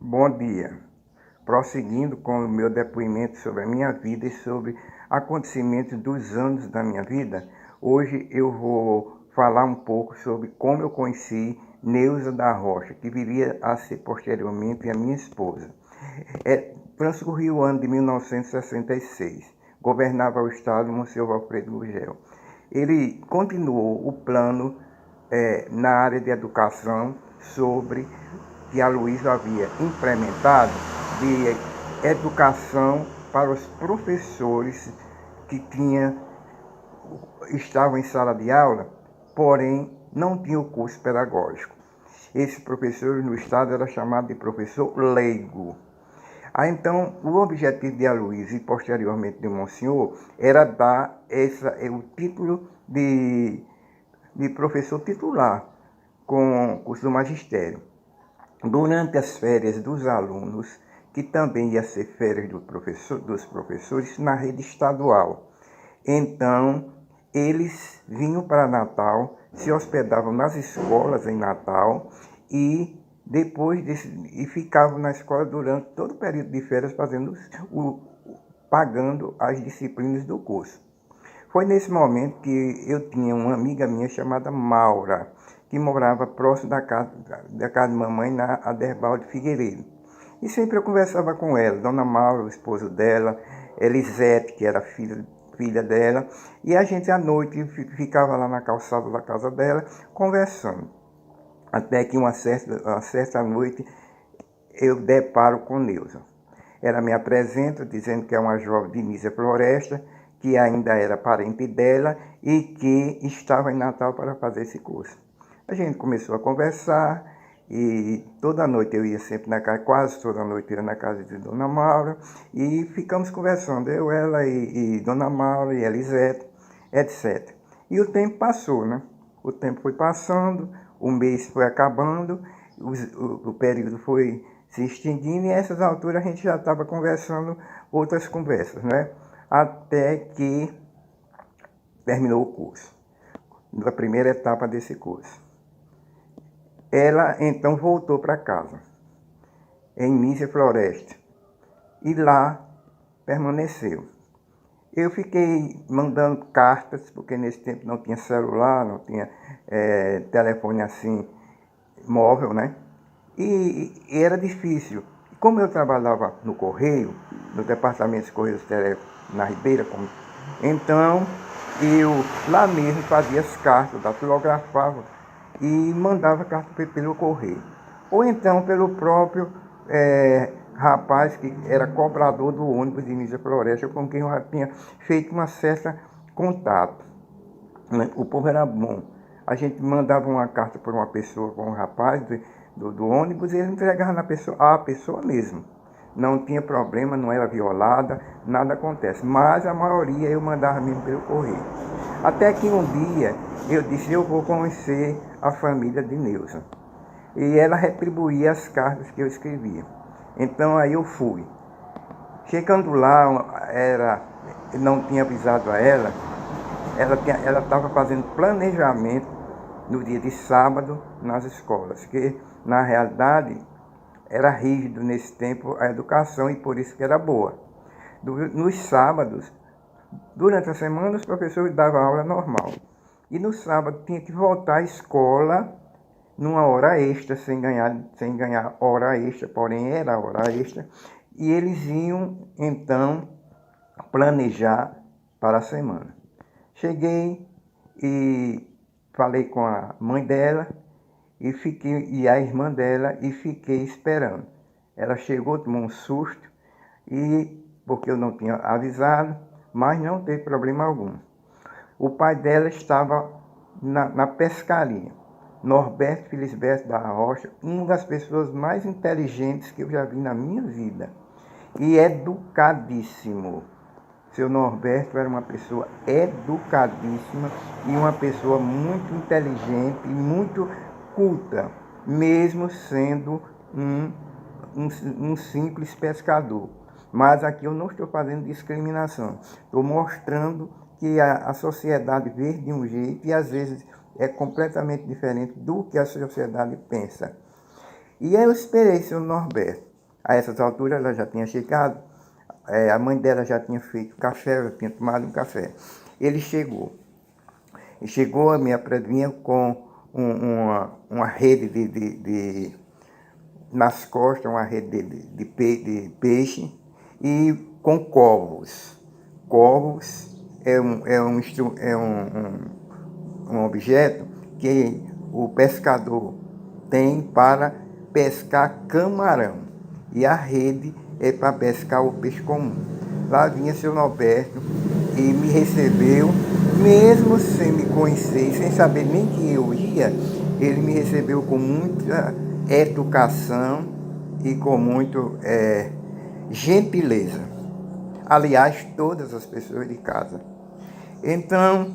Bom dia. Prosseguindo com o meu depoimento sobre a minha vida e sobre acontecimentos dos anos da minha vida, hoje eu vou falar um pouco sobre como eu conheci Neuza da Rocha, que viria a ser posteriormente a minha esposa. Transcorreu o ano de 1966. Governava o estado o Sr. Alfredo Gurgel. Ele continuou o plano na área de educação sobre que a Luísa havia implementado de educação para os professores que estavam em sala de aula, porém não tinham o curso pedagógico. Esses professores no estado era chamado de professor leigo. Então, o objetivo de Aloysio e posteriormente de Monsenhor era dar o título de professor titular com o curso do magistério. Durante as férias dos alunos, que também ia ser férias dos professores na rede estadual. Então, eles vinham para Natal, se hospedavam nas escolas em Natal e ficavam na escola durante todo o período de férias pagando as disciplinas do curso. Foi nesse momento que eu tinha uma amiga minha chamada Maura, que morava próximo da casa de mamãe, na Aderbal de Figueiredo. E sempre eu conversava com ela, Dona Maura, o esposo dela, Elisete, que era filha dela, e a gente à noite ficava lá na calçada da casa dela, conversando. Até que uma certa noite eu deparo com Neuza. Ela me apresenta dizendo que é uma jovem de Nísia Floresta, que ainda era parente dela e que estava em Natal para fazer esse curso. A gente começou a conversar e toda noite eu ia sempre quase toda noite eu ia na casa de Dona Maura e ficamos conversando, eu, ela e Dona Maura e Elisete, etc. E o tempo passou, né? O tempo foi passando, o mês foi acabando, o período foi se extinguindo e a essas alturas a gente já estava conversando outras conversas, né? Até que terminou o curso, na primeira etapa desse curso. Ela então voltou para casa, em Nísia Floresta, e lá permaneceu. Eu fiquei mandando cartas, porque nesse tempo não tinha celular, não tinha telefone assim, móvel, né? E era difícil. Como eu trabalhava no Correio, no departamento de Correios na Ribeira, então eu lá mesmo fazia as cartas, datilografava e mandava carta pelo correio. Ou então pelo próprio rapaz que era cobrador do ônibus de Nísia Floresta, com quem eu já tinha feito uma certa contato. O povo era bom. A gente mandava uma carta para uma pessoa, para um rapaz do ônibus, e ele entregava à pessoa mesmo. Não tinha problema, não era violada, nada acontece. Mas a maioria eu mandava mesmo pelo correio. Até que um dia eu disse, eu vou conhecer a família de Neuza. E ela retribuía as cartas que eu escrevia. Então aí eu fui. Chegando lá, não tinha avisado a ela estava fazendo planejamento no dia de sábado nas escolas, que na realidade era rígido nesse tempo a educação e por isso que era boa. Nos sábados, durante a semana, os professores davam aula normal. E no sábado tinha que voltar à escola numa hora extra, sem ganhar hora extra, porém era hora extra. E eles iam, então, planejar para a semana. Cheguei e falei com a mãe dela e a irmã dela e fiquei esperando. Ela chegou, tomou um susto, porque eu não tinha avisado, mas não teve problema algum. O pai dela estava na pescaria. Norberto Felisberto da Rocha, uma das pessoas mais inteligentes que eu já vi na minha vida. E educadíssimo. Seu Norberto era uma pessoa educadíssima e uma pessoa muito inteligente e muito culta, mesmo sendo um simples pescador. Mas aqui eu não estou fazendo discriminação, estou mostrando que a sociedade vê de um jeito e às vezes é completamente diferente do que a sociedade pensa. E eu esperei seu Norberto. A essas alturas ela já tinha chegado, a mãe dela já tinha feito café, eu tinha tomado um café. Ele chegou. E chegou a minha vinha com uma rede nas costas, uma rede de peixe e com corvos. Corvos é um objeto que o pescador tem para pescar camarão. E a rede é para pescar o peixe comum. Lá vinha seu Norberto e me recebeu, mesmo sem me conhecer, sem saber nem que eu ia, ele me recebeu com muita educação e com muito gentileza. Aliás, todas as pessoas de casa. Então,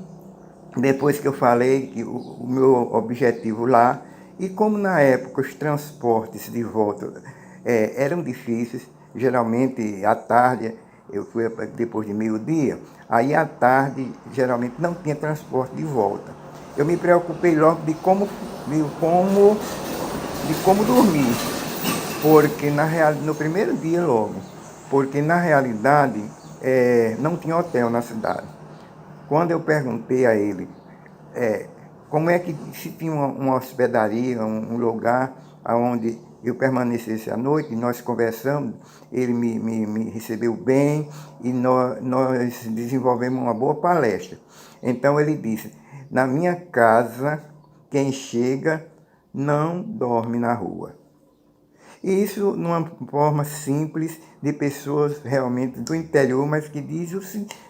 depois que eu falei que o meu objetivo lá, e como na época os transportes de volta eram difíceis, geralmente à tarde, eu fui depois de meio-dia, aí à tarde geralmente não tinha transporte de volta. Eu me preocupei logo de como dormir, porque no primeiro dia logo, porque na realidade não tinha hotel na cidade. Quando eu perguntei a ele como é que se tinha uma hospedaria, um lugar onde eu permanecesse à noite, nós conversamos, ele me recebeu bem e nós desenvolvemos uma boa palestra. Então ele disse, na minha casa, quem chega não dorme na rua. E isso numa forma simples de pessoas realmente do interior, mas que diz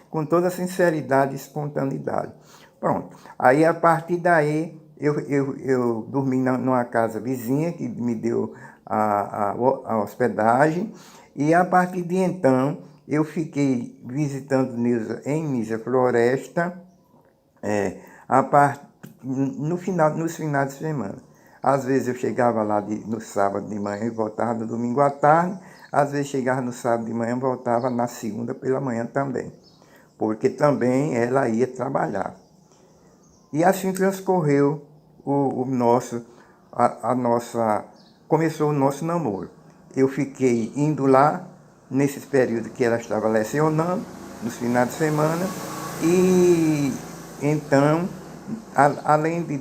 com toda sinceridade e espontaneidade. Pronto. Aí a partir daí eu dormi numa casa vizinha que me deu a hospedagem e a partir de então eu fiquei visitando em Nísia Floresta nos finais de semana. Às vezes eu chegava lá no sábado de manhã e voltava no domingo à tarde. Às vezes chegava no sábado de manhã e voltava na segunda pela manhã também. Porque também ela ia trabalhar. E assim transcorreu começou o nosso namoro. Eu fiquei indo lá, nesses períodos que ela estava lecionando, nos finais de semana, e então, além de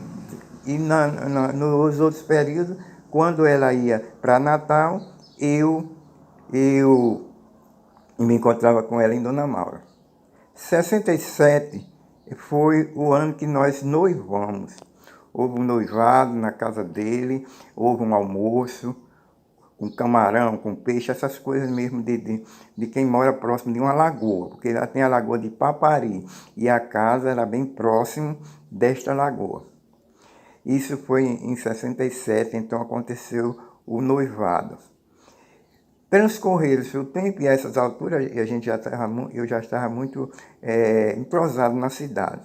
e nos outros períodos, quando ela ia para Natal, eu me encontrava com ela em Dona Maura. 67 foi o ano que nós noivamos. Houve um noivado na casa dele, houve um almoço, com camarão, com peixe, essas coisas mesmo de quem mora próximo de uma lagoa, porque lá tem a lagoa de Papari e a casa era bem próximo desta lagoa. Isso foi em 67, então aconteceu o noivado. Transcorreu-se o tempo e a essas alturas eu já estava muito entrosado na cidade.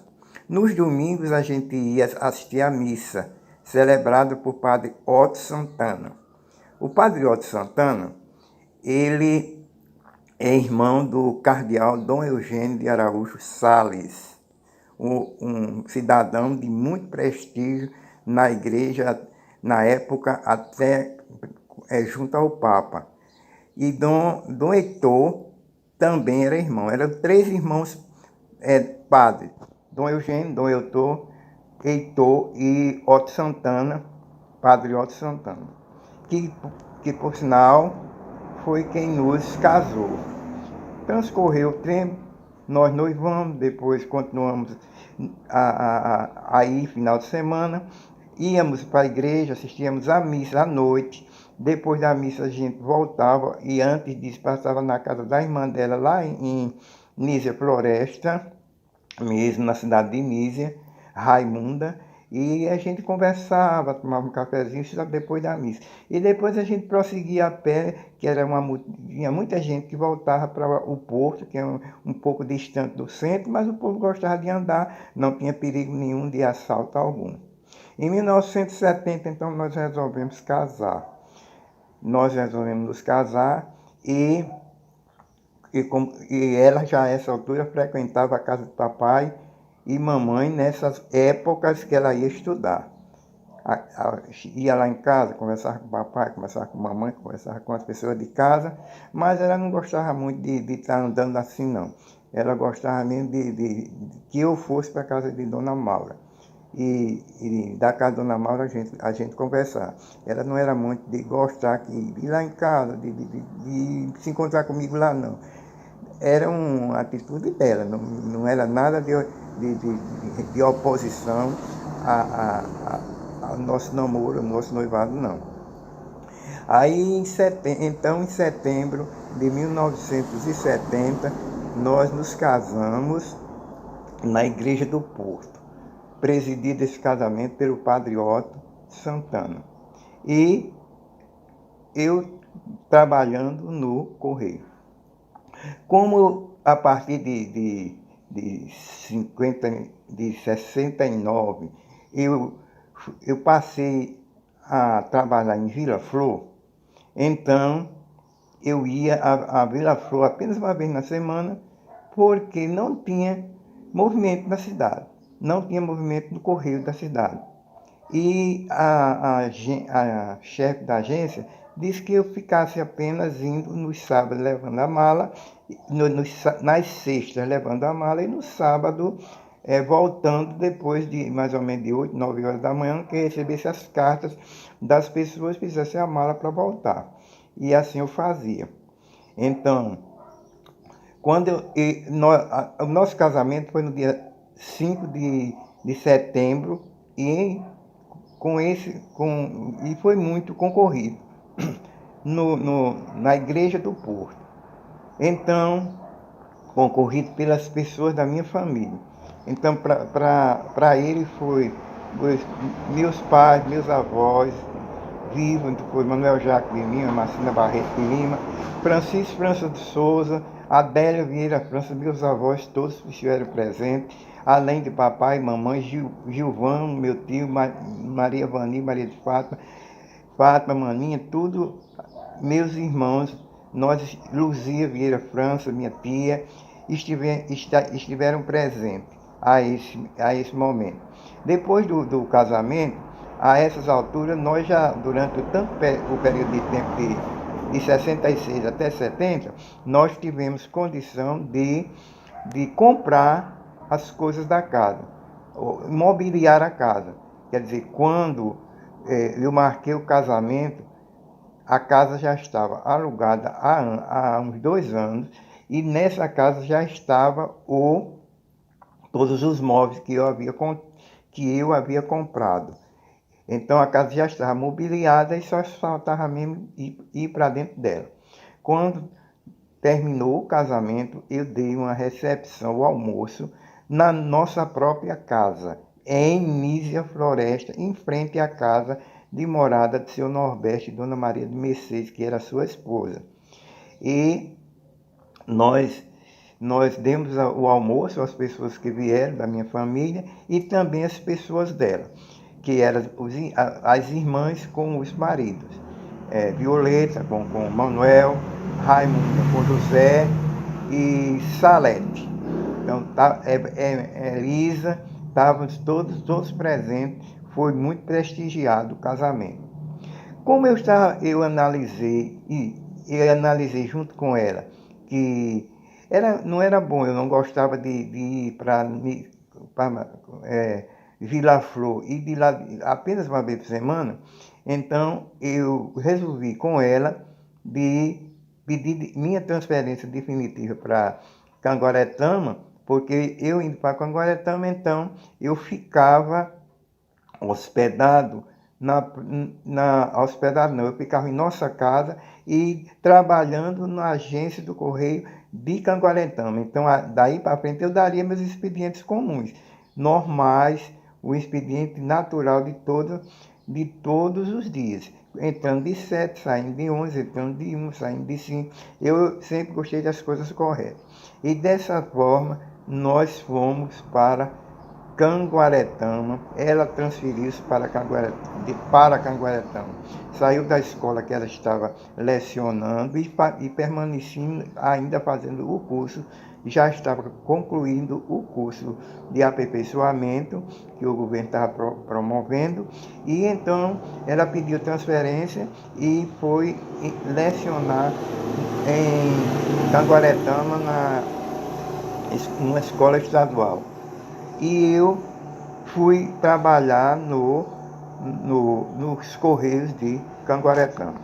Nos domingos a gente ia assistir à missa, celebrada por padre Otto Santana. O padre Otto Santana, ele é irmão do cardeal Dom Eugênio de Araújo Sales, um cidadão de muito prestígio na igreja, na época até junto ao Papa. E Dom Heitor também era irmão. Eram 3 irmãos padres. Dom Eugênio, Dom Heitor e Otto Santana, padre Otto Santana. Que por sinal foi quem nos casou. Transcorreu o tempo, nós noivamos, depois continuamos aí final de semana, íamos para a igreja, assistíamos à missa à noite, depois da missa a gente voltava e antes disso passava na casa da irmã dela lá em Nísia Floresta, mesmo na cidade de Nísia, Raimunda, e a gente conversava, tomava um cafezinho depois da missa. E depois a gente prosseguia a pé, que tinha muita gente que voltava para o porto, que é um pouco distante do centro, mas o povo gostava de andar, não tinha perigo nenhum de assalto algum. Em 1970, então, nós resolvemos casar. Nós resolvemos nos casar e ela já a essa altura frequentava a casa do papai e mamãe nessas épocas que ela ia estudar. ia lá em casa, conversava com o papai, conversava com a mamãe, conversava com as pessoas de casa, mas ela não gostava muito de estar andando assim, não. Ela gostava mesmo de que eu fosse para a casa de Dona Maura. E da casa de Dona Maura a gente conversar. Ela não era muito de gostar de ir lá em casa, de se encontrar comigo lá, não. Era uma atitude dela, não era nada de oposição ao nosso namoro, ao nosso noivado, não. Aí, em setembro de 1970, nós nos casamos na Igreja do Porto, presidido esse casamento pelo Padre Otto Santana. E eu trabalhando no Correio. Como a partir de 69 eu passei a trabalhar em Vila Flor, então eu ia a Vila Flor apenas uma vez na semana, porque não tinha movimento na cidade, não tinha movimento no correio da cidade. E a chefe da agência disse que eu ficasse apenas indo nos sábados levando a mala, nas sextas levando a mala e no sábado voltando depois de mais ou menos de 8, 9 horas da manhã, que recebesse as cartas das pessoas que fizessem a mala para voltar. E assim eu fazia. Então, o nosso casamento foi no dia 5 de setembro e e foi muito concorrido na Igreja do Porto. Então, concorrido pelas pessoas da minha família. Então, para ele foi meus pais, meus avós vivos, foi Manuel Jacques de Lima, Marcina Barreto de Lima, Francisco França de Souza, Adélia Vieira França, meus avós todos estiveram presentes, além de papai, mamãe, Gilvão, meu tio, Maria Vani, Maria de Fátima, Maninha, tudo meus irmãos, Luzia Vieira França, minha tia, estiveram presentes a esse momento. Depois do casamento, a essas alturas, nós já, durante o período de tempo de 66 até 70, nós tivemos condição de comprar as coisas da casa, mobiliar a casa. Quer dizer, quando eu marquei o casamento, a casa já estava alugada há uns 2 anos e nessa casa já estava todos os móveis que eu havia comprado. Então a casa já estava mobiliada e só faltava mesmo ir para dentro dela. Quando terminou o casamento, eu dei uma recepção, o almoço, na nossa própria casa, em Nísia Floresta, em frente à casa de morada de seu Nordeste, Dona Maria de Mercedes, que era sua esposa. E nós demos o almoço às pessoas que vieram da minha família e também às pessoas dela, que eram as irmãs com os maridos. Violeta com Manuel, Raimunda com José e Salete. Então, Elisa, estávamos todos presentes, foi muito prestigiado o casamento. Como eu analisei analisei junto com ela que não era bom, eu não gostava de ir para Vila Flor e de lá apenas uma vez por semana, então eu resolvi com ela de pedir minha transferência definitiva para Canguaretama, porque eu indo para Canguaretama, então eu ficava hospedado eu ficava em nossa casa e trabalhando na agência do Correio de Canguaretama. Então, daí para frente eu daria meus expedientes comuns, normais, o expediente natural de todos os dias. Entrando de 7, saindo de 11, entrando de 1, saindo de 5. Eu sempre gostei das coisas corretas. E dessa forma, nós fomos para Canguaretama. Ela transferiu-se para Canguaretama. Saiu da escola que ela estava lecionando e permanecendo ainda fazendo o curso. Já estava concluindo o curso de aperfeiçoamento que o governo estava promovendo, e então ela pediu transferência e foi lecionar em Canguaretama, numa escola estadual. E eu fui trabalhar nos Correios de Canguaretama.